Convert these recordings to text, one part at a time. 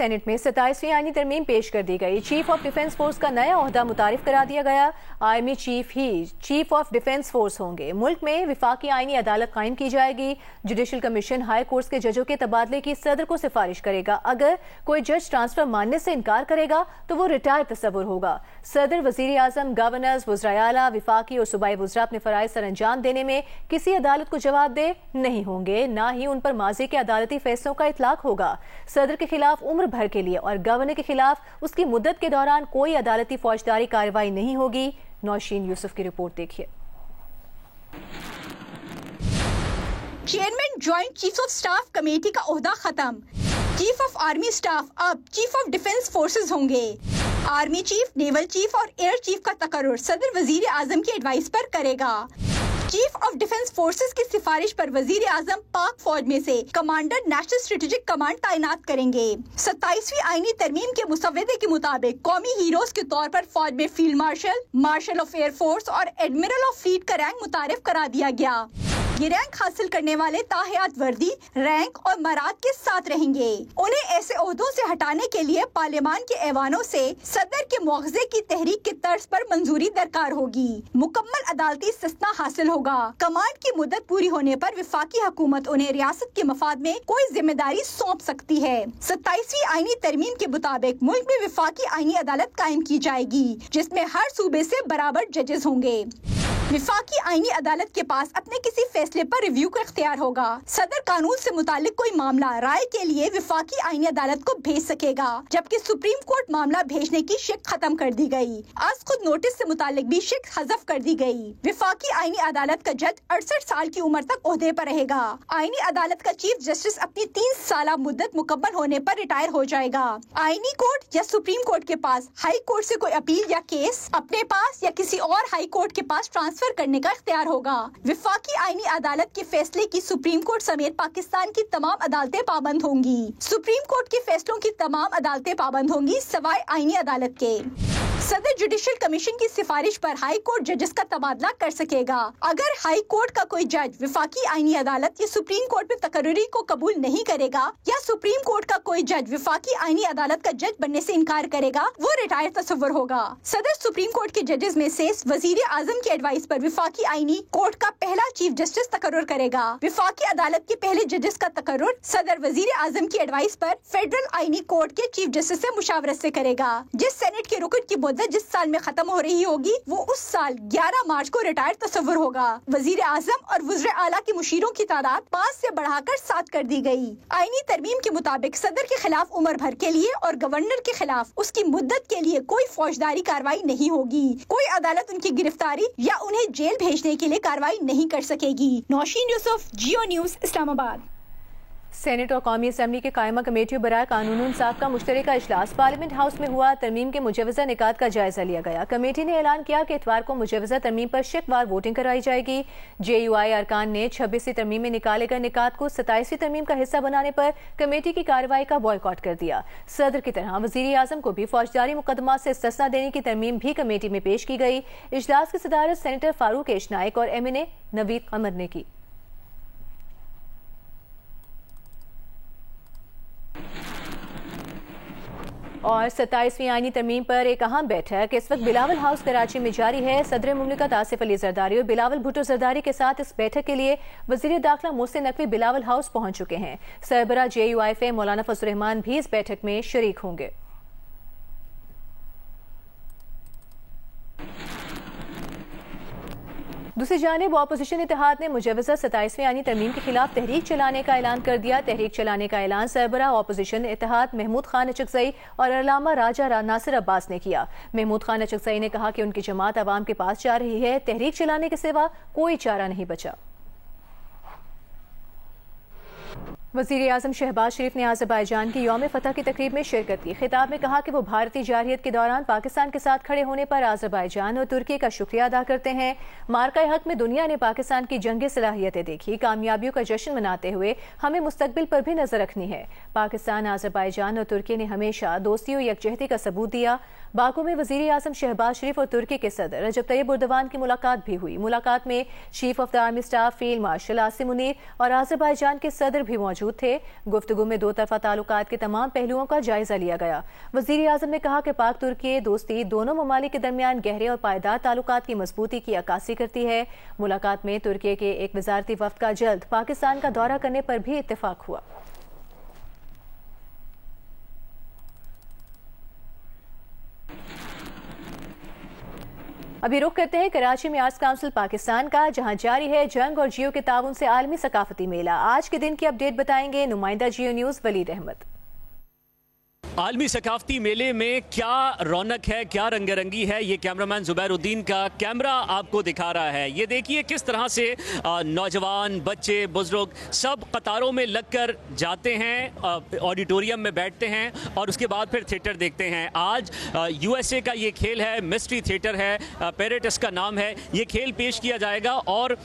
Senate में 27वीं आईनी तरमीम पेश कर दी गई। चीफ ऑफ डिफेंस फोर्स का नया ओहदा मुतारिफ करा दिया गया। Army chief he chief of defence force होंगे। मुल्क में विफाकी आईनी अदालत कायम की जाएगी। जुडिशल कमीशन हाई कोर्ट्स के जजों के तबादले की सदर को सिफारिश करेगा। अगर कोई जज ट्रांसफर मानने से इनकार करेगा तो वो रिटायर तस्वुर होगा। सदर, वजीर आजम, गवर्नर्स, वज़राए आला, विफाकी और सूबाई वज़रा अपने फराइज सर अंजाम देने में किसी अदालत को जवाबदेह नहीं होंगे, ना ही उन पर माजी के अदालती फैसलों का इतलाक होगा। सदर के खिलाफ उम्र भर के लिए और गवर्नर के खिलाफ उसकी मुद्दत के दौरान कोई अदालती फौजदारी कार्रवाई नहीं होगी। नौशीन यूसुफ की रिपोर्ट देखिए। Chairman joint chief of staff committee का ओहदा खत्म। चीफ ऑफ आर्मी स्टाफ अब चीफ ऑफ डिफेंस फोर्सेस होंगे। आर्मी चीफ, नेवल चीफ और एयर चीफ का तकर्रुर सदर वजीर आजम की एडवाइस पर करेगा। चीफ ऑफ डिफेंस फोर्सेस की सिफारिश पर वजीर आजम पाक फौज में से कमांडर नेशनल स्ट्रेटेजिक कमांड तैनात करेंगे। 27वीं आईनी तरमीम के मुसव्वदे के मुताबिक कौमी हीरोज के तौर पर फौज में field marshal, marshal of air force और एडमिरल ऑफ फ्लीट का रैंक मुतारिफ करा दिया गया। ये रैंक हासिल करने वाले ताहयात वर्दी, रैंक और मराद के साथ रहेंगे। उन्हें ऐसे ओहदों से हटाने के लिए पार्लियामान के ऐवानों से सदर के मुआवजे की तहरीक की तर्ज पर मंजूरी दरकार होगी। मुकम्मल अदालती इस्तिस्ना हासिल होगा। कमांड की मुद्दत पूरी होने पर विफाकी हुकूमत उन्हें रियासत के मफाद में कोई जिम्मेदारी सौंप सकती है। 27वीं आईनी तरमीम के मुताबिक मुल्क में विफाकी आईनी अदालत कायम की जाएगी, जिसमें हर सूबे से बराबर जजेस होंगे। विफाकी आईनी अदालत के पास अपने किसी फैसले पर रिव्यू का इख्तियार होगा। सदर कानून से मुतालिक कोई मामला राय के लिए विफाकी आईनी अदालत को भेज सकेगा, जबकि सुप्रीम कोर्ट मामला भेजने की शिक खत्म कर दी गई। आज खुद नोटिस से मुतालिक भी शिक हज़फ कर दी गई। विफाकी आईनी अदालत का जज 68 साल की उम्र तक ओहदे पर रहेगा। आईनी अदालत का चीफ जस्टिस अपनी 3 साल मुद्दत मुकम्मल होने पर रिटायर हो जाएगा। आईनी कोर्ट या सुप्रीम कोर्ट के पास हाई कोर्ट से कोई अपील या केस अपने पास या किसी और हाई कोर्ट के पास ट्रांसफर करने का इख्तियार होगा। विफाकी आईनी अदालत के फैसले की सुप्रीम कोर्ट समेत पाकिस्तान की तमाम अदालतें पाबंद होंगी। सुप्रीम कोर्ट के फैसलों की तमाम अदालतें पाबंद होंगी सवाए आईनी अदालत के। सदर जुडिशल कमीशन की सिफारिश पर हाई कोर्ट जजेस का तबादला कर सकेगा। अगर हाई कोर्ट का कोई जज विफाकी आईनी अदालत या सुप्रीम कोर्ट में तकर्रुरी को कबूल नहीं करेगा या सुप्रीम कोर्ट का कोई जज विफाकी आईनी अदालत का जज बनने से इनकार करेगा, वो रिटायर तस्वुर होगा। सदर सुप्रीम कोर्ट के जजेस में से वजीर आजम की एडवाइस पर विफाकी आईनी कोर्ट का पहला चीफ जस्टिस तकर्रुर करेगा। विफाकी अदालत के पहले जजेस का तकर्रुर सदर वजीर आजम की एडवाइस पर फेडरल आईनी कोर्ट के चीफ जस्टिस से मुशावरत से करेगा। जिस सेनेट के रुकन की मुद्दत जिस साल में खत्म हो रही होगी, वो उस साल 11 मार्च को रिटायर तस्वुर होगा। वजीर आजम और वज़ीर आला के मुशीरों की तादाद 5 से बढ़ाकर 7 कर दी गई। आईनी तरमीम के मुताबिक सदर के खिलाफ उम्र भर के लिए और गवर्नर के खिलाफ उसकी मुद्दत के लिए कोई फौजदारी कार्रवाई नहीं होगी। कोई अदालत उनकी गिरफ्तारी या उन्हें जेल भेजने के लिए कार्रवाई नहीं कर सकेगी। नौशीन यूसुफ, जियो न्यूज़, इस्लामाबाद। सेनेट और कौमी असम्बली के कायमा कमेटियों बराए कानून इंसाफ का मुश्तरका इजलास पार्लियामेंट हाउस में हुआ। तरमीम के मुजवजा निकात का जायजा लिया गया। कमेटी ने ऐलान किया कि इतवार को मुजवजा तरमीम पर शिकवार वोटिंग कराई जाएगी। JUI अरकान ने 26वीं तरमीम में निकाले गए निकात को 27वीं तरमीम का हिस्सा बनाने पर कमेटी की कार्रवाई का बॉयकॉट कर दिया। सदर की तरह वजीर आजम को भी फौजदारी मुकदमा से इस्तिस्ना देने की तरमीम भी कमेटी में पेश की गई। इजलास की सदारत सेनेटर फारूक एश नाइक और MNA नवीद कमर ने की। और 27वीं आईनी तरमीम पर एक अहम बैठक इस वक्त बिलावल हाउस कराची में जारी है। सदर मुमलिकत आसिफ अली जरदारी और बिलावल भुट्टो जरदारी के साथ इस बैठक के लिए वजीर दाखिला मोहसिन नकवी बिलावल हाउस पहुंच चुके हैं। सरबरा JUI मौलाना फजल रहमान भी इस बैठक में शरीक होंगे। दूसरी जानिब अपोजिशन इत्तेहाद ने मुजवजा 27वीं आईनी तरमीम के खिलाफ तहरीक चलाने का ऐलान कर दिया। तहरीक चलाने का ऐलान सरबरा अपोजिशन इत्तेहाद महमूद खान अचकजई और अल्लामा राजा नासिर अब्बास ने किया। महमूद खान अचकजई ने कहा कि उनकी जमात अवाम के पास जा रही है, तहरीक चलाने के सिवा कोई चारा नहीं बचा। वज़ीर आज़म शहबाज शरीफ ने आज़रबाईजान की यौम फतह की तकरीब में शिरकत की। खिताब में कहा कि वो भारतीय जारहियत के दौरान पाकिस्तान के साथ खड़े होने पर आज़रबाईजान और तुर्की का शुक्रिया अदा करते हैं। मार्का हक में दुनिया ने पाकिस्तान की जंगी सलाहियतें देखी। कामयाबियों का जश्न मनाते हुए हमें मुस्तकबिल पर भी नजर रखनी है। पाकिस्तान, आज़रबाईजान और तुर्की ने हमेशा दोस्ती और यकजहती का सबूत दिया। बाकू में वज़ीर आज़म शहबाज शरीफ और तुर्की के सदर रजब तैयब एर्दोगान की मुलाकात भी हुई। मुलाकात में chief of the army staff field marshal Asim Munir और आज़रबाईजान के सदर भी मौजूद मौजूद थे। गुफ्तगू में दो तरफा ताल्लुकात के तमाम पहलुओं का जायजा लिया गया। वजीर आजम ने कहा कि पाक तुर्की दोस्ती दोनों ममालिक के दरमियान गहरे और पायदार ताल्लुकात की मजबूती की अक्कासी करती है। मुलाकात में तुर्की के एक वजारती वफ्द का जल्द पाकिस्तान का दौरा करने पर भी इत्तेफाक हुआ। अभी रुख करते हैं कराची में आर्ट्स काउंसिल पाकिस्तान का, जहां जारी है जंग और जियो के ताउन से आलमी सकाफती मेला। आज के दिन की अपडेट बताएंगे नुमाइंदा जियो न्यूज़ वलीद अहमद। आलमी सकाफती मेले में क्या रौनक है, क्या रंगरंगी है, ये कैमरामैन जुबैरुद्दीन का कैमरा आपको दिखा रहा है। ये देखिए किस तरह से नौजवान, बच्चे, बुजुर्ग सब कतारों में लगकर जाते हैं, ऑडिटोरियम में बैठते हैं और उसके बाद फिर थिएटर देखते हैं। आज USA का ये खेल है, मिस्ट्री थिएटर है, पेरेटस का नाम है। ये खेल पेश किया जाएगा और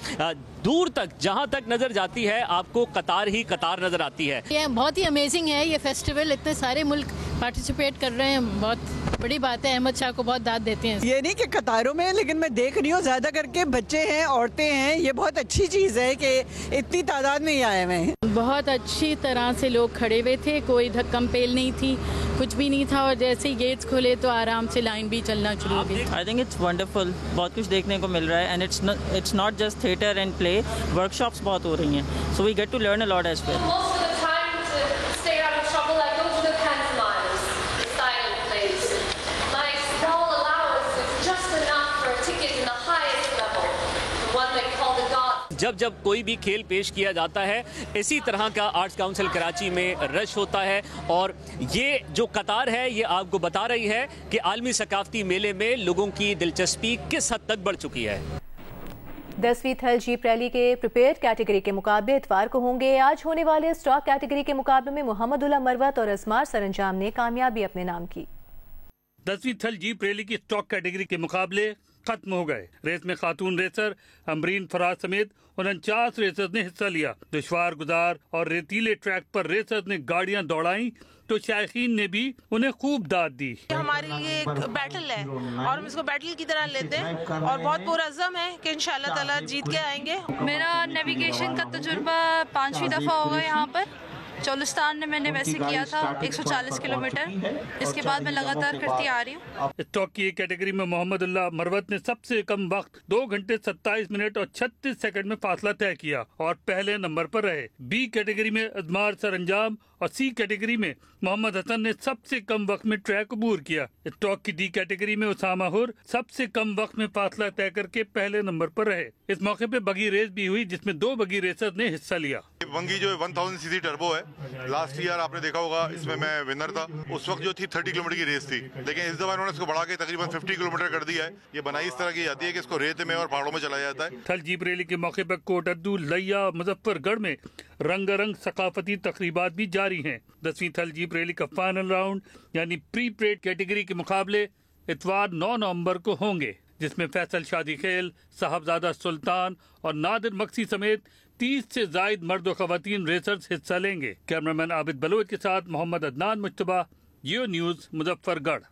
दूर तक जहाँ तक नजर जाती है आपको कतार ही कतार नजर आती है। ये बहुत ही अमेजिंग है ये फेस्टिवल, इतने सारे मुल्क पार्टिसिपेट कर रहे हैं, बहुत बड़ी बात है। अहमद शाह को बहुत दाद देते हैं। ये नहीं कि कतारों में, लेकिन मैं देख रही हूँ ज्यादा करके बच्चे हैं, औरतें हैं। ये बहुत अच्छी चीज है कि इतनी तादाद में ही आए हुए हैं। बहुत अच्छी तरह से लोग खड़े हुए थे, कोई धक्कम पेल नहीं थी, कुछ भी नहीं था। और जैसे ही गेट्स खुले तो आराम से लाइन भी चलना शुरू हो गई। आई थिंक इट्स वंडरफुल, बहुत कुछ देखने को मिल रहा है। And it's not just theatre and play, workshops बहुत हो रही हैं, so we get to learn a lot as well. जब जब कोई भी खेल पेश किया जाता है इसी तरह का आर्ट्स काउंसिल कराची में रश होता है। और ये जो कतार है ये आपको बता रही है कि आलमी सकाफती मेले में लोगों की दिलचस्पी किस हद तक बढ़ चुकी है। 10वीं थल जीप रैली के प्रिपेयर्ड कैटेगरी के मुकाबले इतवार को होंगे। आज होने वाले स्टॉक कैटेगरी के मुकाबले में मोहम्मदुल्लाह मरवत और अजमार सरंजाम ने कामयाबी अपने नाम की। 10वीं थल जीप रैली की स्टॉक कैटेगरी के मुकाबले खत्म हो गए। रेस में खातून रेसर अमरीन फराज समेत 49 रेसर्स ने हिस्सा लिया। दुश्वार गुजार और रेतीले ट्रैक पर रेसर्स ने गाड़ियां दौड़ाई तो शायकीन ने भी उन्हें खूब दाद दी। हमारे लिए एक बैटल है और हम इसको बैटल की तरह लेते हैं और बहुत पुरअज़्म है कि इंशाअल्लाह ताला जीत के आएंगे। मेरा नेविगेशन का तजुर्बा 5वीं दफ़ा होगा यहाँ पर। चोलिस्तान में मैंने वैसे किया था 140 किलोमीटर। इसके बाद मैं लगातार करती आ रही हूँ। स्टॉक की कैटेगरी में मोहम्मदुल्लाह मरवत ने सबसे कम वक्त 2 घंटे 27 मिनट और 36 सेकंड में फासला तय किया और पहले नंबर पर रहे। बी कैटेगरी में अजमार सरंजाम और सी कैटेगरी में मोहम्मद हसन ने सबसे कम वक्त में ट्रैक अबूर किया। स्टॉक की डी कैटेगरी में उसामा हुर सबसे कम वक्त में फासला तय करके पहले नंबर पर रहे। इस मौके पे बगी रेस भी हुई जिसमें 2 बगी रेसर्स ने हिस्सा लिया। बंगी जो 1000 सीसी टर्बो है, लास्ट ईयर आपने देखा होगा इसमें मैं विनर था। उस वक्त जो थी 30 किलोमीटर की रेस थी, लेकिन इस दफा इन्होंने इसको बढ़ा के तकरीबन 50 किलोमीटर कर दिया है। ये बनाई इस तरह की जाती है कि इसको रेत में और पहाड़ों में चलाया जाता है। थल जीप रैली के मौके पर कोटद्दू, लैया, मुजफ्फरगढ़ में रंगारंग सकाफती तकरीबात भी जारी हैं। 10वीं थल जीप रैली का फाइनल राउंड यानी प्री परेड कैटेगरी के मुकाबले इतवार 9 नवंबर को होंगे, जिसमें फैसल शादी खेल, साहबजादा सुल्तान और नादिर मक्सी समेत 30 से जायद मर्द और खवातीन रेसर्स हिस्सा लेंगे। कैमरामैन आबिद बलोच के साथ मोहम्मद अदनान मुश्तबा, जियो न्यूज़, मुजफ्फरगढ़।